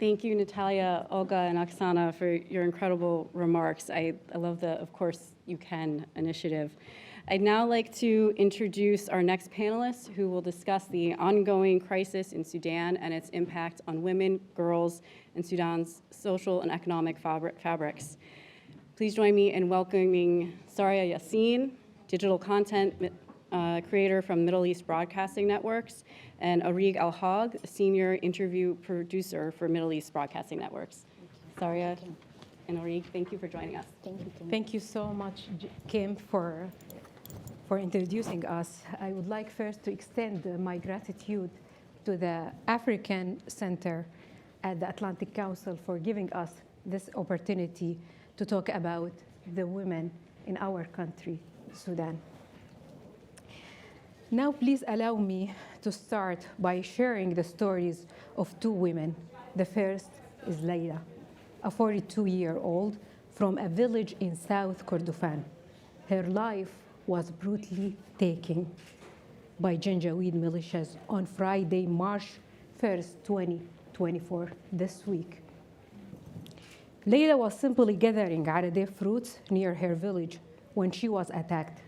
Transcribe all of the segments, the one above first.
Thank you, Natalia, Olga, and Oksana, for your incredible remarks. I love the Of Course You Can initiative. I'd now like to introduce our next panelist, who will discuss the ongoing crisis in Sudan and its impact on women, girls, and Sudan's social and economic fabrics. Please join me in welcoming Saria Yassin, digital content creator from Middle East Broadcasting Networks, and Arig Al-Hag, senior interview producer for Middle East Broadcasting Networks. Saria and Arig, thank you for joining us. Thank you. Thank you so much, Kim, for introducing us. I would like first to extend my gratitude to the African Center at the Atlantic Council for giving us this opportunity to talk about the women in our country, Sudan. Now, please allow me to start by sharing the stories of two women. The first is Layla, a 42-year-old from a village in South Kordofan. Her life was brutally taken by Janjaweed militias on Friday, March 1st, 2024, this week. Layla was simply gathering Araday fruits near her village when she was attacked.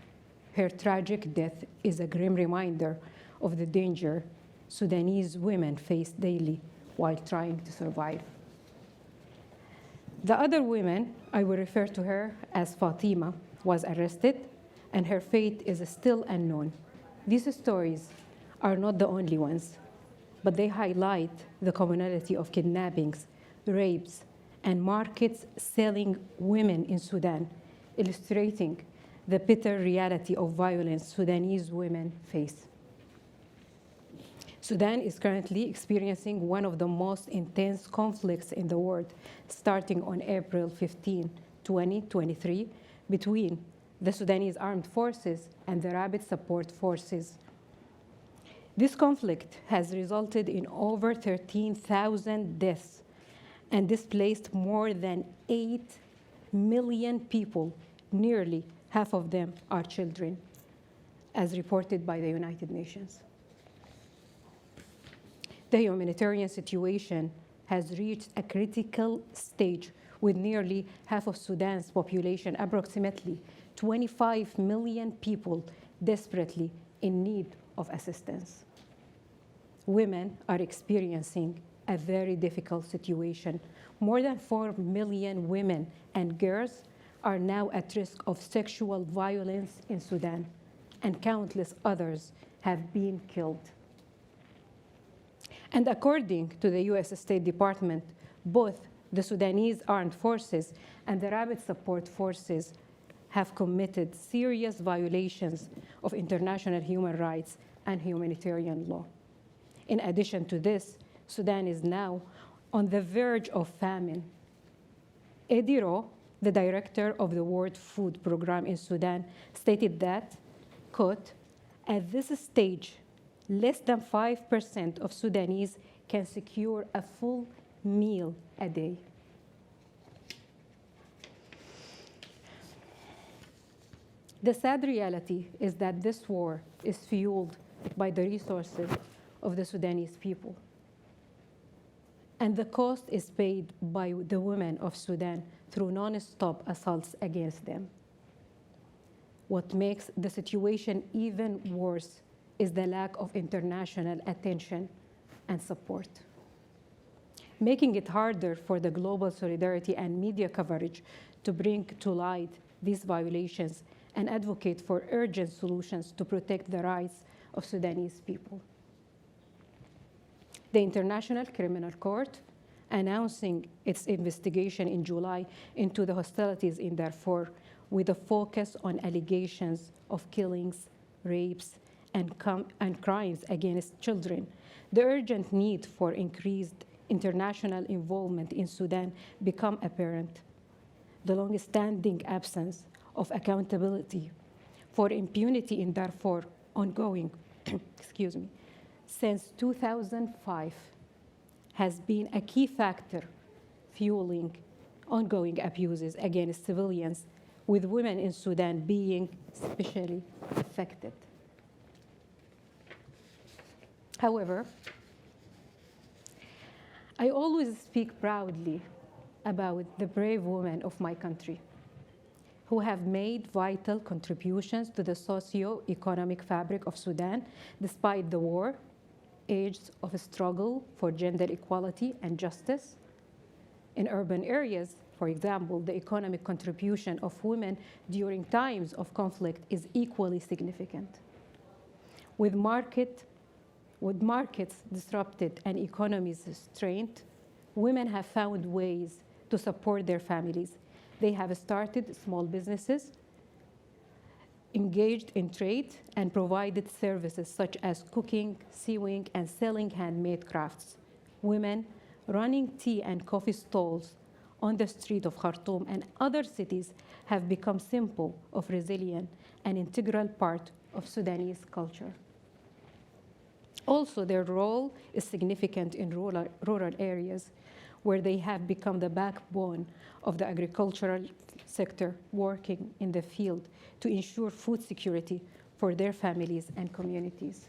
Her tragic death is a grim reminder of the danger Sudanese women face daily while trying to survive. The other woman, I will refer to her as Fatima, was arrested, and her fate is still unknown. These stories are not the only ones, but they highlight the commonality of kidnappings, rapes, and markets selling women in Sudan, illustrating the bitter reality of violence Sudanese women face. Sudan is currently experiencing one of the most intense conflicts in the world, starting on April 15, 2023, between the Sudanese armed forces and the rapid support forces. This conflict has resulted in over 13,000 deaths and displaced more than 8 million people. Nearly half of them are children, as reported by the United Nations. The humanitarian situation has reached a critical stage, with nearly half of Sudan's population, approximately 25 million people, desperately in need of assistance. Women are experiencing a very difficult situation. More than 4 million women and girls are now at risk of sexual violence in Sudan, and countless others have been killed. And according to the US State Department, both the Sudanese armed forces and the rapid support forces have committed serious violations of international human rights and humanitarian law. In addition to this, Sudan is now on the verge of famine. Ediro, the director of the World Food Program in Sudan, stated that, quote, at this stage, less than 5% of Sudanese can secure a full meal a day. The sad reality is that this war is fueled by the resources of the Sudanese people. And the cost is paid by the women of Sudan through non-stop assaults against them. What makes the situation even worse is the lack of international attention and support, making it harder for the global solidarity and media coverage to bring to light these violations and advocate for urgent solutions to protect the rights of Sudanese people. The International Criminal Court, announcing its investigation in July into the hostilities in Darfur, with a focus on allegations of killings, rapes, and crimes against children, the urgent need for increased international involvement in Sudan become apparent. The long-standing absence of accountability for impunity in Darfur ongoing, since 2005 has been a key factor fueling ongoing abuses against civilians, with women in Sudan being especially affected. However, I always speak proudly about the brave women of my country who have made vital contributions to the socio-economic fabric of Sudan despite the war, ages of struggle for gender equality and justice. In urban areas, for example, the economic contribution of women during times of conflict is equally significant. With markets disrupted and economies strained, women have found ways to support their families. They have started small businesses, engaged in trade, and provided services such as cooking, sewing, and selling handmade crafts. Women running tea and coffee stalls on the street of Khartoum and other cities have become symbol of resilience and integral part of Sudanese culture. Also, their role is significant in rural areas where they have become the backbone of the agricultural sector, working in the field to ensure food security for their families and communities.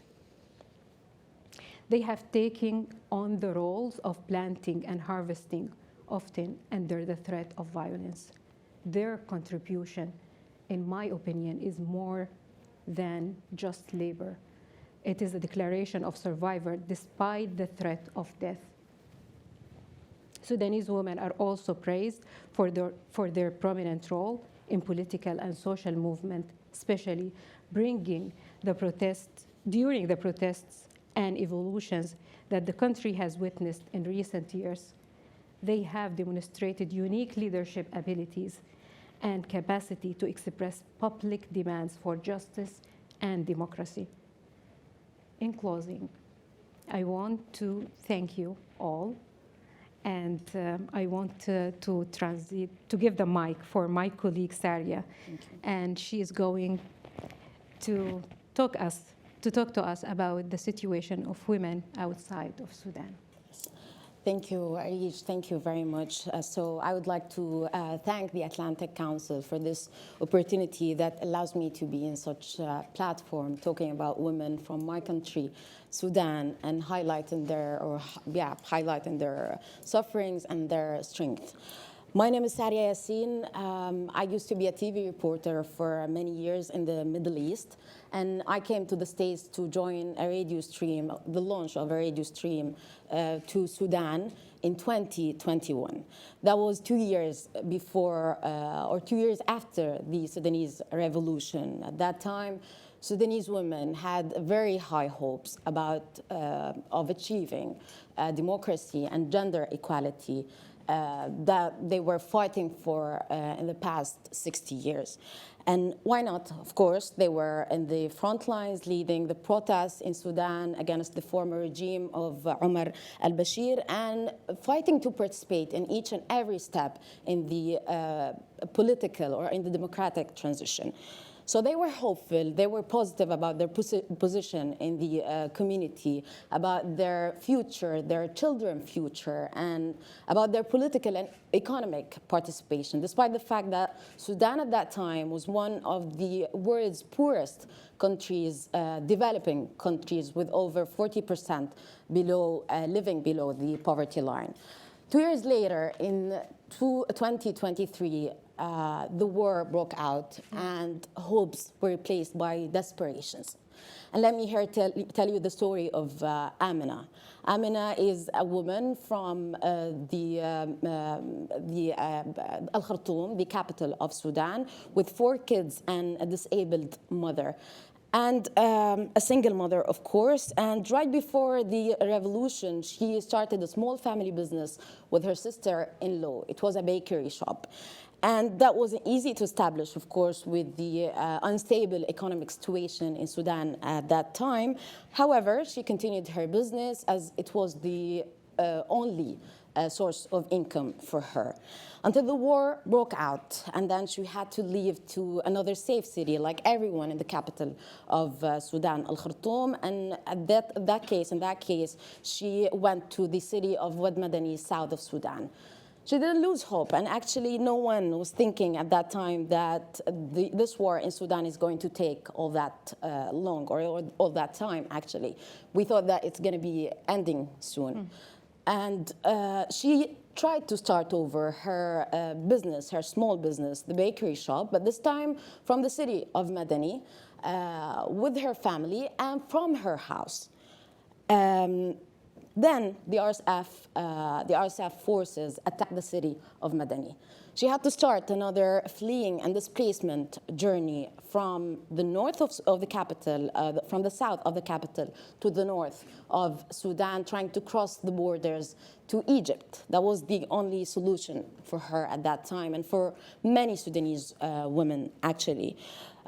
They have taken on the roles of planting and harvesting, often under the threat of violence. Their contribution, in my opinion, is more than just labor. It is a declaration of survival despite the threat of death. Sudanese women are also praised for their prominent role in political and social movement, especially during the protests and evolutions that the country has witnessed in recent years. They have demonstrated unique leadership abilities and capacity to express public demands for justice and democracy. In closing, I want to thank you all, and I want to give the mic for my colleague Saria, and she is going to talk to us about the situation of women outside of Sudan. Thank you, Arish. Thank you very much. So I would like to thank the Atlantic Council for this opportunity that allows me to be in such a platform talking about women from my country, Sudan, and highlighting their sufferings and their strength. My name is Saria Yassin. I used to be a TV reporter for many years in the Middle East, and I came to the States to join a radio stream, the launch of a radio stream to Sudan in 2021. That was 2 years before, or 2 years after the Sudanese revolution. At that time, Sudanese women had very high hopes of achieving democracy and gender equality that they were fighting for in the past 60 years. And why not? Of course, they were in the front lines leading the protests in Sudan against the former regime of Omar al-Bashir and fighting to participate in each and every step in the political or in the democratic transition. So they were hopeful, they were positive about their position in the community, about their future, their children's future, and about their political and economic participation, despite the fact that Sudan at that time was one of the world's poorest countries, developing countries, with over 40% living below the poverty line. 2 years later, in 2023, the war broke out and hopes were replaced by desperations. And let me tell you the story of Amina. Amina is a woman from Al Khartoum, the capital of Sudan, with 4 kids and a disabled mother. And a single mother, of course. And right before the revolution, she started a small family business with her sister-in-law. It was a bakery shop. And that wasn't easy to establish, of course, with the unstable economic situation in Sudan at that time. However, she continued her business as it was the only source of income for her, until the war broke out, and then she had to leave to another safe city, like everyone in the capital of Sudan, Al Khartoum. And in that case, she went to the city of Wad Madani, south of Sudan. She didn't lose hope, and actually no one was thinking at that time that this war in Sudan is going to take all that long, or all that time, actually. We thought that it's going to be ending soon. And she tried to start over her business, her small business, the bakery shop, but this time from the city of Madani, with her family and from her house. Then the RSF forces attacked the city of Madani. She had to start another fleeing and displacement journey from the north of the capital, from the south of the capital to the north of Sudan, trying to cross the borders to Egypt. That was the only solution for her at that time, and for many Sudanese women, actually.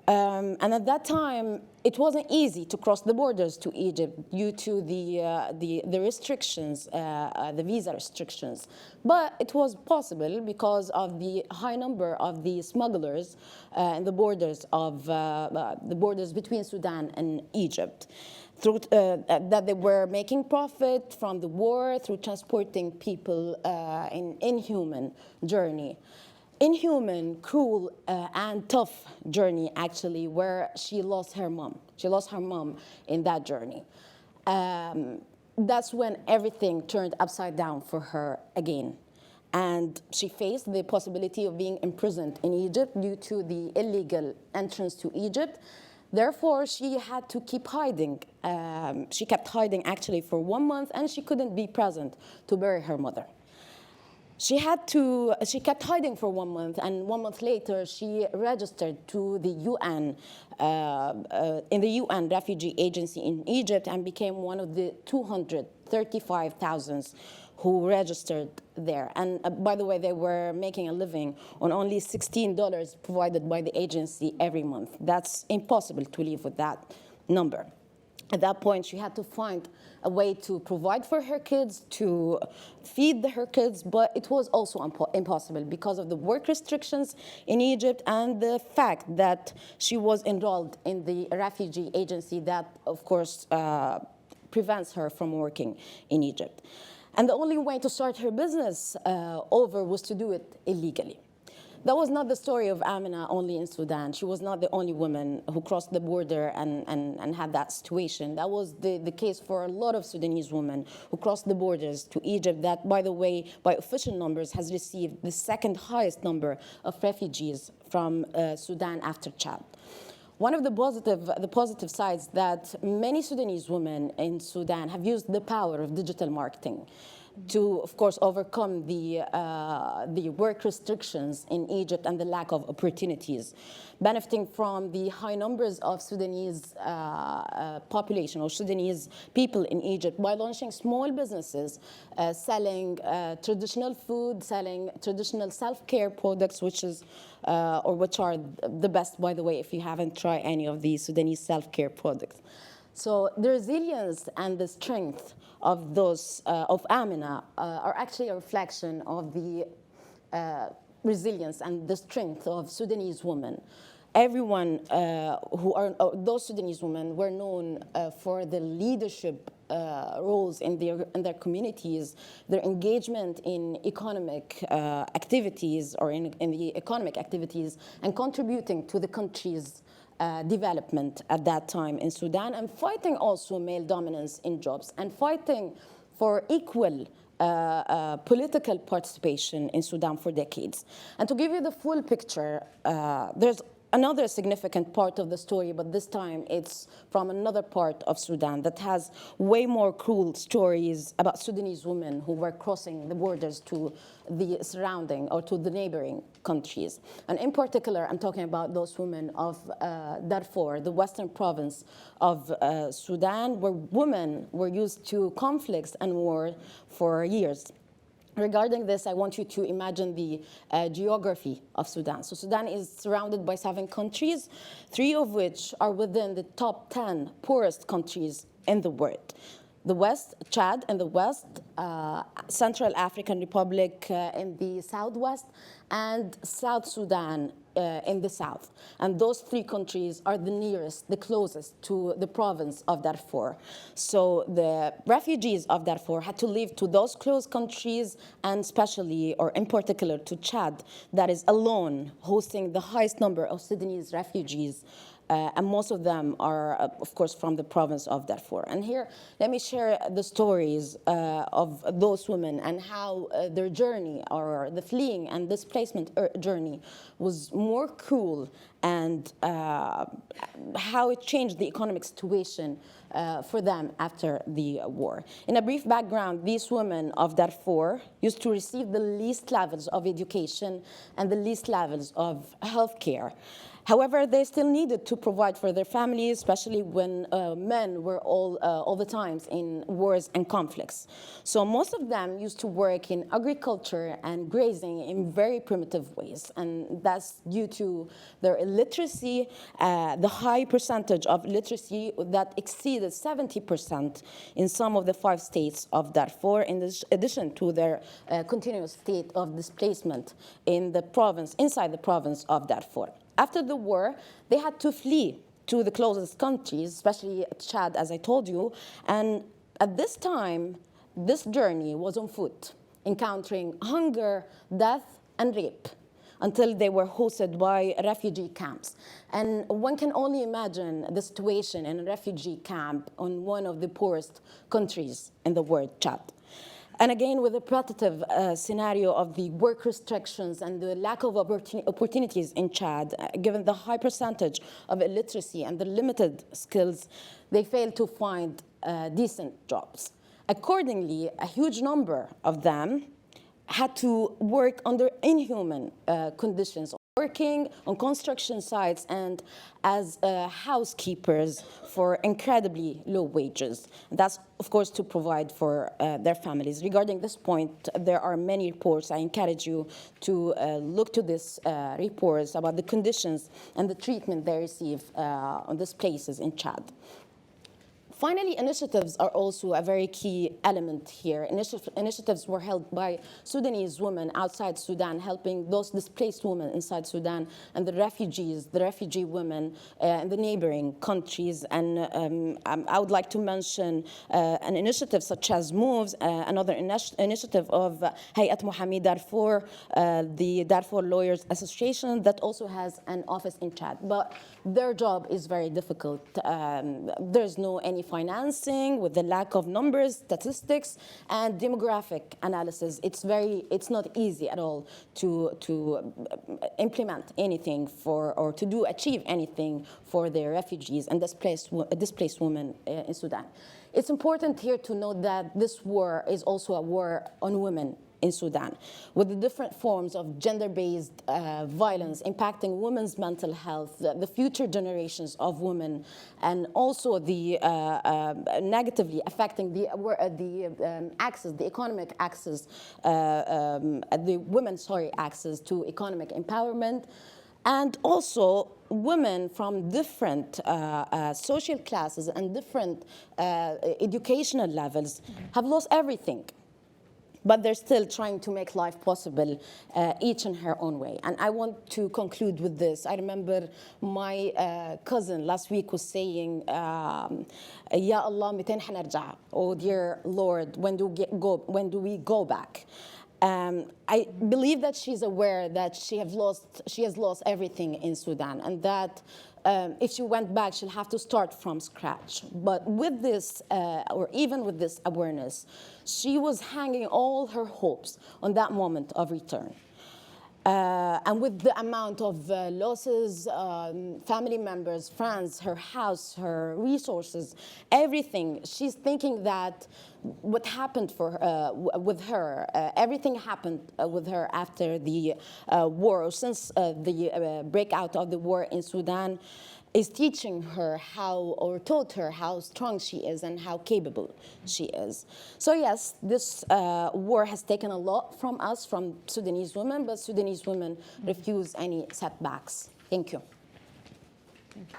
And at that time, it wasn't easy to cross the borders to Egypt due to the restrictions, the visa restrictions. But it was possible because of the high number of the smugglers in the borders between Sudan and Egypt. Through, that they were making profit from the war through transporting people in inhuman journey. Inhuman, cruel, and tough journey, actually, where she lost her mom. She lost her mom in that journey. That's when everything turned upside down for her again. And she faced the possibility of being imprisoned in Egypt due to the illegal entrance to Egypt. Therefore, she had to keep hiding. She kept hiding, actually, for 1 month, and she couldn't be present to bury her mother. She kept hiding for 1 month, and 1 month later, she registered to the UN, in the UN Refugee Agency in Egypt, and became one of the 235,000 who registered there. And by the way, they were making a living on only $16 provided by the agency every month. That's impossible to live with that number. At that point, she had to find a way to provide for her kids, to feed her kids, but it was also impossible because of the work restrictions in Egypt and the fact that she was enrolled in the refugee agency that, of course, prevents her from working in Egypt. And the only way to start her business over was to do it illegally. That was not the story of Amina only in Sudan. She was not the only woman who crossed the border and had that situation. That was the case for a lot of Sudanese women who crossed the borders to Egypt that, by the way, by official numbers, has received the second highest number of refugees from Sudan after Chad. One of the positive sides that many Sudanese women in Sudan have used the power of digital marketing to, of course, overcome the work restrictions in Egypt and the lack of opportunities, benefiting from the high numbers of Sudanese population or Sudanese people in Egypt by launching small businesses, selling traditional food, selling traditional self-care products, which are the best, by the way, if you haven't tried any of these Sudanese self-care products. So the resilience and the strength of those of Amina are actually a reflection of the resilience and the strength of Sudanese women. Everyone those Sudanese women were known for the leadership roles in their communities, their engagement in economic activities or in the economic activities, and contributing to the country's development at that time in Sudan, and fighting also male dominance in jobs, and fighting for equal political participation in Sudan for decades. And to give you the full picture, there's another significant part of the story, but this time it's from another part of Sudan that has way more cruel stories about Sudanese women who were crossing the borders to the surrounding or to the neighboring countries. And in particular, I'm talking about those women of Darfur, the western province of Sudan, where women were used to conflicts and war for years. Regarding this, I want you to imagine the geography of Sudan. So Sudan is surrounded by 7 countries, 3 of which are within the top 10 poorest countries in the world. The West, Chad in the west, Central African Republic in the southwest, and South Sudan in the south. And those 3 countries are the nearest, the closest to the province of Darfur. So the refugees of Darfur had to leave to those close countries, and especially, or in particular, to Chad, that is alone hosting the highest number of Sudanese refugees and most of them are, of course, from the province of Darfur. And here, let me share the stories of those women and how their journey, or the fleeing and displacement journey, was more cruel, and how it changed the economic situation for them after the war. In a brief background, these women of Darfur used to receive the least levels of education and the least levels of healthcare. However, they still needed to provide for their families, especially when men were all the times in wars and conflicts. So most of them used to work in agriculture and grazing in very primitive ways, and that's due to their illiteracy, the high percentage of literacy that exceeded 70% in some of the 5 states of Darfur, in addition to their continuous state of displacement in the province, inside the province of Darfur. After the war, they had to flee to the closest countries, especially Chad, as I told you. And at this time, this journey was on foot, encountering hunger, death, and rape, until they were hosted by refugee camps. And one can only imagine the situation in a refugee camp in one of the poorest countries in the world, Chad. And again, with the repetitive scenario of the work restrictions and the lack of opportunities in Chad, given the high percentage of illiteracy and the limited skills, they failed to find decent jobs. Accordingly, a huge number of them had to work under inhuman conditions, working on construction sites and as housekeepers for incredibly low wages. That's, of course, to provide for their families. Regarding this point, there are many reports. I encourage you to look to these reports about the conditions and the treatment they receive on these places in Chad. Finally, initiatives are also a very key element here. Initiatives were held by Sudanese women outside Sudan, helping those displaced women inside Sudan and the refugees, the refugee women in the neighboring countries. And I would like to mention an initiative such as MOVES, another initiative of Hayat Mohammed Darfur, the Darfur Lawyers Association, that also has an office in Chad. But their job is very difficult. There's no any financing, with the lack of numbers, statistics, and demographic analysis. It's not easy at all to implement anything or to achieve anything for the refugees and displaced women in Sudan. It's important here to note that this war is also a war on women in Sudan, with the different forms of gender-based violence impacting women's mental health, the future generations of women, and also the negatively affecting the access, the economic access, the women's access to economic empowerment, and also women from different social classes and different educational levels have lost everything. But they're still trying to make life possible, each in her own way. And I want to conclude with this. I remember my cousin last week was saying, Ya Allah, متين حنرجع? Oh dear Lord, when do we go back? I believe that she's aware that she has lost everything in Sudan, and that if she went back, she'll have to start from scratch. But with this, or even with this awareness, she was hanging all her hopes on that moment of return. And with the amount of losses, family members, friends, her house, her resources, everything, she's thinking that what happened with her, everything happened with her after the war, or since the breakout of the war in Sudan, is teaching her how, or taught her how strong she is and how capable she is. So yes, this war has taken a lot from us, from Sudanese women, but Sudanese women refuse any setbacks. Thank you. Thank you.